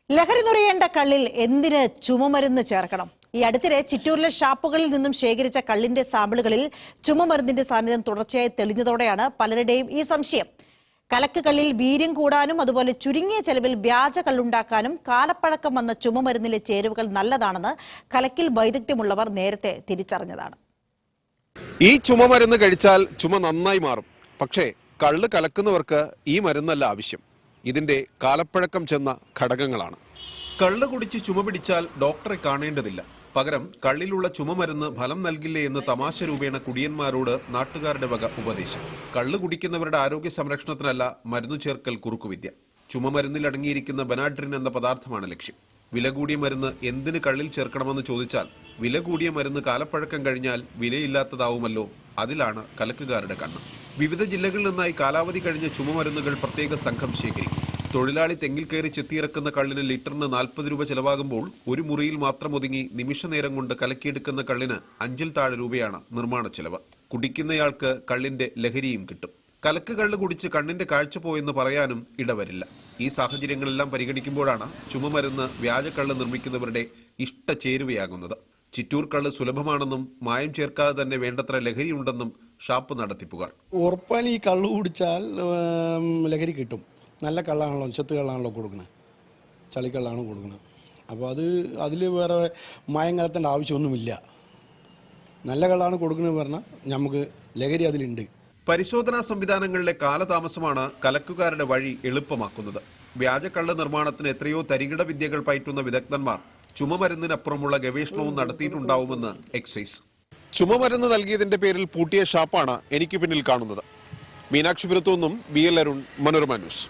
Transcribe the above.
ലഹരി നുരയേണ്ട കള്ളിൽ എന്തിന് ചുമമരുന്ന് ചേർക്കണം? ഈ അടുത്തിടെ ചിറ്റൂരിലെ ഷാപ്പുകളിൽ നിന്നും ശേഖരിച്ച കള്ളിന്റെ സാമ്പിളുകളിൽ ചുമമരുന്നിന്റെ സാന്നിധ്യം തുടർച്ചയായി തെളിഞ്ഞതോടെയാണ് പലരുടെയും ഈ സംശയം. കലക്ക് കള്ളിൽ വീര്യം കൂടാനും അതുപോലെ ചുരുങ്ങിയ ചെലവിൽ വ്യാജ കള്ളുണ്ടാക്കാനും കാലപ്പഴക്കം വന്ന ചുമമരുന്നിലെ ചേരുവകൾ നല്ലതാണെന്ന് കലക്കിൽ വൈദഗ്ധ്യമുള്ളവർ നേരത്തെ തിരിച്ചറിഞ്ഞതാണ്. ഈ ചുമമരുന്ന് കഴിച്ചാൽ ചുമ നന്നായി മാറും. പക്ഷേ കള്ള് കലക്കുന്നവർക്ക് ഈ മരുന്നല്ല ആവശ്യം. ഇതിന്റെ കാലപ്പഴക്കം ചെന്ന ഘടകങ്ങളാണ്. കള്ള് കുടിച്ച് ചുമ പിടിച്ചാൽ ഡോക്ടറെ കാണേണ്ടതില്ല. പകരം കള്ളിലുള്ള ചുമമരുന്ന് ഫലം നൽകില്ലേ എന്ന് തമാശ രൂപേണ കുടിയന്മാരോട് നാട്ടുകാരുടെ വക ഉപദേശം. കള്ള് കുടിക്കുന്നവരുടെ ആരോഗ്യ സംരക്ഷണത്തിനല്ല മരുന്നു ചേർക്കൽ കുറുക്കുവിദ്യ. ചുമമരുന്നിൽ അടങ്ങിയിരിക്കുന്ന ബനാഡ്രിൻ എന്ന പദാർത്ഥമാണ് ലക്ഷ്യം. വില കൂടിയ മരുന്ന് എന്തിന് കള്ളിൽ ചേർക്കണമെന്ന് ചോദിച്ചാൽ വില കൂടിയ മരുന്ന് കാലപ്പഴക്കം കഴിഞ്ഞാൽ വിലയില്ലാത്തതാവുമല്ലോ, അതിലാണ് കലക്കുകാരുടെ കണ്ണ്. വിവിധ ജില്ലകളിൽ നിന്നായി കാലാവധി കഴിഞ്ഞ ചുമമരുന്നുകൾ പ്രത്യേക സംഘം ശേഖരിക്കും. തൊഴിലാളി തെങ്ങിൽ കയറി ചെത്തിയിറക്കുന്ന കള്ളിന് ലിറ്ററിന് 40 രൂപ ചെലവാകുമ്പോൾ ഒരു മുറിയിൽ മാത്രം ഒതുങ്ങി നിമിഷനേരം കൊണ്ട് കലക്കിയെടുക്കുന്ന കള്ളിന് 5 താഴെ രൂപയാണ് നിർമ്മാണ ചെലവ്. കുടിക്കുന്നയാൾക്ക് കള്ളിന്റെ ലഹരിയും കിട്ടും. കലക്ക് കള്ള് കുടിച്ച് കണ്ണിന്റെ കാഴ്ച പോയെന്ന് പറയാനും ഇടവരില്ല. ഈ സാഹചര്യങ്ങളെല്ലാം പരിഗണിക്കുമ്പോഴാണ് ചുമമരുന്ന് വ്യാജക്കള്ള് നിർമ്മിക്കുന്നവരുടെ ഇഷ്ട ചേരുവയാകുന്നത്. ചിറ്റൂർ കള്ള് സുലഭമാണെന്നും മായം ചേർക്കാതെ തന്നെ വേണ്ടത്ര ലഹരിയുണ്ടെന്നും ഷാപ്പ് നടത്തിപ്പുകാർ. ഉറപ്പായും ഈ കള്ള് കുടിച്ചാൽ ലഹരി കിട്ടും. നല്ല കള്ളാണല്ലോ, ചെത്ത് കള്ളാണല്ലോ കൊടുക്കണേ, ചളിക്കള്ളാണ് കൊടുക്കണത്. അപ്പോൾ അതിൽ വേറെ മായം കലത്തേണ്ട ആവശ്യമൊന്നുമില്ല. നല്ല കള്ളാണ് കൊടുക്കുന്നത് പറഞ്ഞാൽ നമുക്ക് ലഹരി അതിലുണ്ട്. പരിശോധനാ സംവിധാനങ്ങളിലെ കാലതാമസമാണ് കലക്കുകാരുടെ വഴി എളുപ്പമാക്കുന്നത്. വ്യാജക്കള്ള് നിർമ്മാണത്തിന് എത്രയോ തരികിട വിദ്യകൾ പയറ്റുന്ന വിദഗ്ധന്മാർ ചുമമരുന്നിനപ്പുറമുള്ള ഗവേഷണവും നടത്തിയിട്ടുണ്ടാവുമെന്ന് എക്സൈസ്. ചുമമരുന്ന് നൽകിയതിന്റെ പേരിൽ പൂട്ടിയ ഷാപ്പാണ് എനിക്ക് പിന്നിൽ കാണുന്നത്. മീനാക്ഷിപുരത്തു നിന്നും BL അരുൺ, മനോരമ ന്യൂസ്.